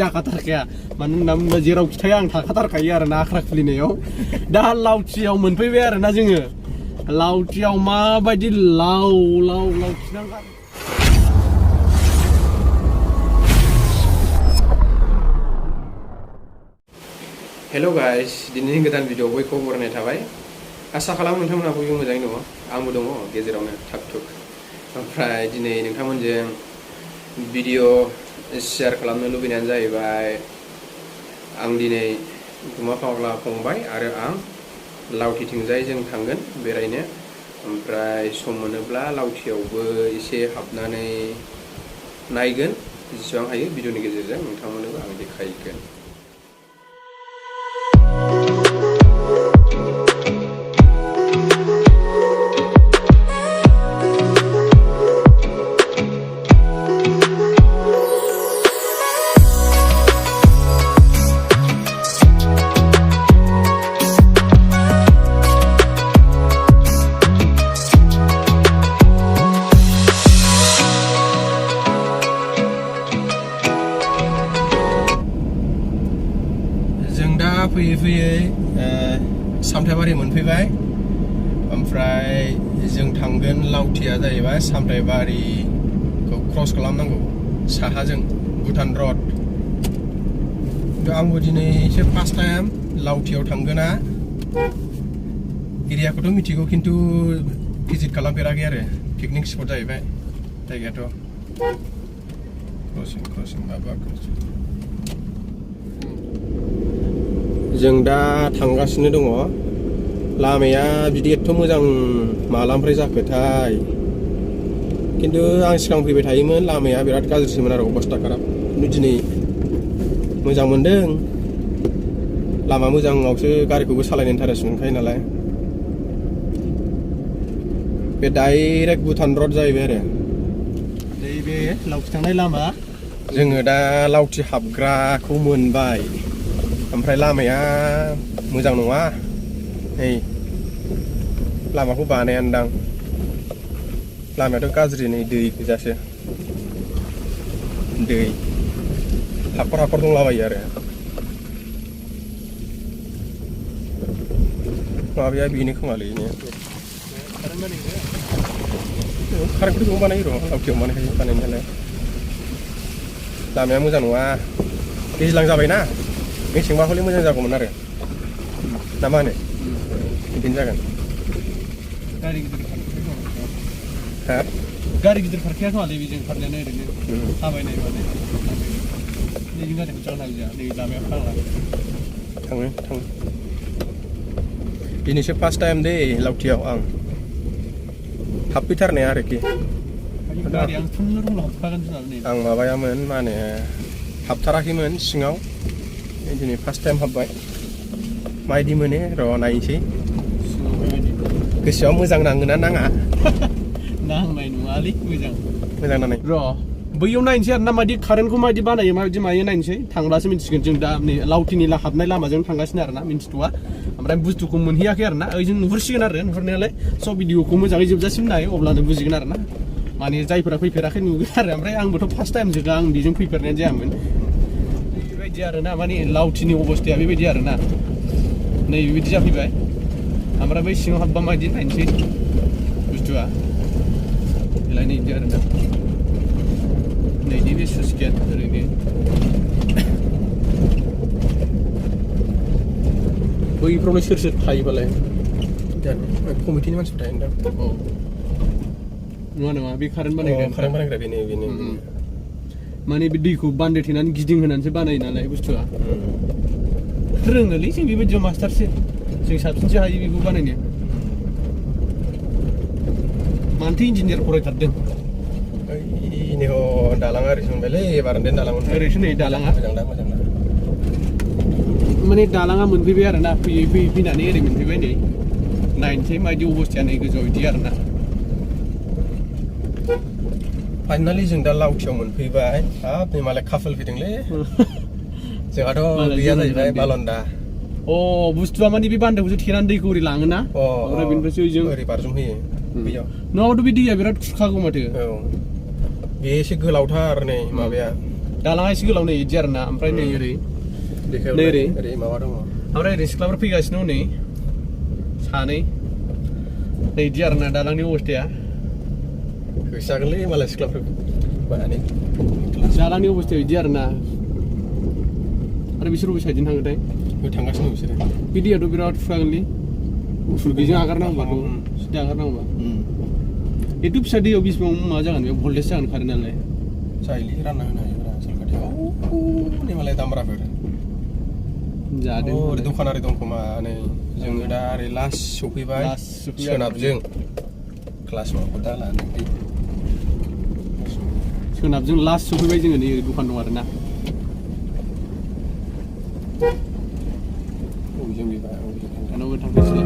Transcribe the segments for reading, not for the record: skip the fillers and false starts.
जाखाथारखाया मानो होनना बुङोब्ला जेरावखि थाया आं थाखाथारखायो आरो ना आख्रा खुलिनायाव दा लावथियाव मोनफैबाय आरो ना जोङो लावथियाव माबायदि लाव खिनांगोन हेल' गाइस दिनैनि गोदान भिडिअ बयखौ बरायनाय थाबाय आसा खालामो नोंथांमोना बयबो मोजाङै दङ आंबो दङ गेजेरावनो थाग थुग ओमफ्राय दिनै नोंथांमोनजों भिडिअ शेयार खालामनो लुबैनायानो जाहैबाय आं दिनै गुमा फाग्ला फंबाय आरो आं लावथिथिंजाय जों थांगोन बेरायनो ओमफ्राय सम मोनोब्ला लावथियावबो एसे हाबनानै नायगोन जेसेबां हायो भिडिअनि गेजेरजों नोंथांमोननोबो आं देखायगोन फैयै सामथाइबारि मोनफैबाय ओमफ्राय जों थांगोन लावथिया जाहैबाय सामथाइबारिखौ क्रस खालामनांगौ साहाजों भुटान रड आंबो दिनैसो फार्स्ट टाइम लावथियाव थांगोना एरियाखौथ' मिथिगौ खिन्थु भिजिट खालामफेराखै आरो पिकनिक स्पट जाहैबाय जायगायाथ' क्रसिं माबा जों दा थांगासिनो दङ लामाया बिदि एथ' मोजां मालानिफ्राय जाखोथाय खिन्थु आं सिगां फैबाय थायोमोन लामाया बिराद गाज्रिसोमोन आरो अबस्था खाराब खिन्थु दिनै मोजां मोनदों लामा मोजाङावसो गारिखौबो सालायनो इन्टारेस्ट मोनखायो नालाय बे डाइरेक्ट भुटान रड जाहैबाय आरो नैबे लावथि थांनाय लामा जोङो दा लावथि हाबग्राखौ मोनबाय ओमफ्राय लामाया मोजां नङा नै लामाखौ बानायानदां लामायाथ' गाज्रि नै दै गोजासो दै हाखर दंलाबायो आरो माबाया बेनो खोमालै कारेन्टखौथ' बानायो र' लावथियाव बानायनायालाय लामाया मोजां नङा दैज्लां जाबायना मेसेंबा हले मोजां जागौमोन आरो ना मा होनो बिदिनो जागोन गारि गिदिर खारखाया खोमालै बेजों खारनायानो ओरैनो थाबायनाय माने नैजों गारिखौ जानो हायो नै लामाया फाग्ला थाङो दिनैसो फार्स्ट टाइम दै लावथियाव आं हाबफैथारनाया आरोखि आं माबायामोन मा होनो हाबथाराखैमोन सिङाव दिनै फार्स्ट टाइम हाबबाय माबायदि मोनो र' नायनोसै गोसोआव मोजां नाङोना नाङा नांनाय नङालै मोजां नांनाय र' बैयाव नायनोसै आरो ना माबायदि कारेन्टखौ माबायदि बानायो माबायदि मायो नायनोसै थांब्लासो मिन्थिगोन जों दा नै लावथिनि हाबनाय लामाजों थांगासिनो आरो ना मिन्थिथ'वा ओमफ्राय बुस्थुखौ मोनहैयाखै आरो ना ओइजों नुहुरसिगोन आरो नुहुरनायालाय सब भिडिअखौ मोजाङै जोबजासिम नाय अब्लानो बुजिगोन आरो ना माने जायफोरा फैफेराखै नुगोन आरो ओमफ्राय आंबोथ' फार्स्ट टाइम जोगा आं बेजों फैफेरनाय जायामोन बेबायदि आरो ना माने लावथिनि अबस्थाया बेबायदि आरो ना नै बेबायदि जाफैबाय ओमफ्राय बै सिङाव हाबबा माबायदि नायनोसै बुस्थुआ बेलाय नै बिदि आरो ना नैदि बे सुइस गेट ओरैनो बैफ्रावलाय सोर थायोबालाय कमिटिनि मानसिफोर थायो नोंथां नङा बे कारेन्ट बानायग्रा बेनो माने बे दैखौ बान्दो थेनानै गिदिं होनानैसो बानायो नालाय बुस्थुआ रोङोलै जों बेबायदियाव मास्टारसो जों साबसिनसो हायो बेखौ बानायनो मानोथो इन्जिनियार फरायथारदों दालाङा ओरैसो मोनबायलै बारदेन दालां ओरैसो नै दालाङा मोजां माने दालाङा मोनफैबाय आरो ना फैयै फैनानै ओरै मोनफैबाय नै नायनोसै माबायदि अबस्थाया नै गोजौआव बिदि आरो ना फाइनालि जों दा लावथियाव मोनफैबाय हाब नै मालाय काफल फैदोंलै जोंहाथ' गैया जाहैबाय बालन्दा बुस्थुआ माने बे बान्दोखौसो थेनानै दैखौ ओरै लाङोना ओमफ्राय बेनिफ्रायसो ओरै बारजुमहोयो बैयाव नङाबाथ' बे दैया बिराद खुरखागौ माथो बे एसे गोलावथार नै माबाया दालाङा एसे गोलाव नै इदि आरोना ओमफ्राय नै ओरै नै ओरै माबा दङ ओमफ्राय ओरै सिख्लाफोर फैगासिनो नै सानै नै इदि आरोना दालांनि अबस्थाया होसोजागोनलै मालाय सिख्लाफोर बानानै दालांनि अबस्थाया इदि आरोना आरो बिसोर बबे साइडजों थाङोथाय थांगासिनो बिसोरो बे दैयाथ' बिराद खुखागोनलै गुफुर बेजों आगारनांगौबाथ' सिदा आगारनांगौबा एथ' फिसा दैयाव बेसेबां माबा जागोन बेयाव भल्टेज जागोन कारेन्टआलाय जायोलै रानना होनो हायोब्रा सालखाथियाव नै मालाय दामब्राफोर जादों ओरै दखानारि दं खोमा नै जोङो दा ओरै लास्ट सफैबाय सोनाबजों क्लास माबाखौ दा लानानै सोनाबजों लास्ट सफैबाय जोङो नै दखान दं आरोना बबेजों बेबा बबेजों दानावबो थांगासिनो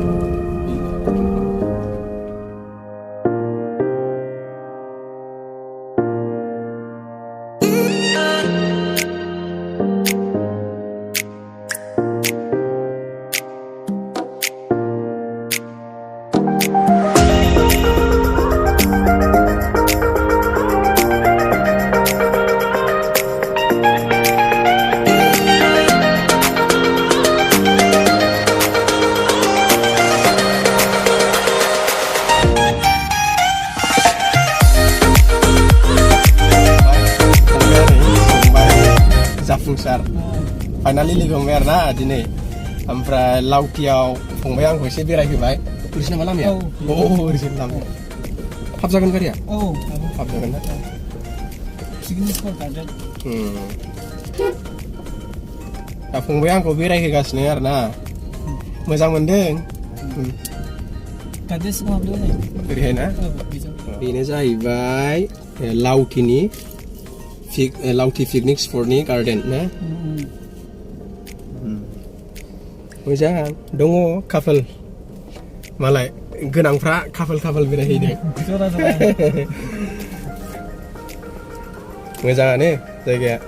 जाफुंसार फाइनालि लोगो मोनबाय आरोना दिनै ओमफ्राय लावथियाव फंबाय आंखौ एसे बेरायहोबाय ओरैसो नामा लामाया ओरैसो लामाया थाब जागोन गारिया थाब जागोन ना दा फंबाय आंखौ बेरायहोगासिनो आरोना मोजां मोनदों ओरैहाय ना बेनो जाहैबाय लावथिनि लावथि पिकनिक स्पटनि गार्डेन ना मोजां दङ कापोल मालाय गोनांफ्रा कापोल बेरायहैदों मोजाङानो जायगाया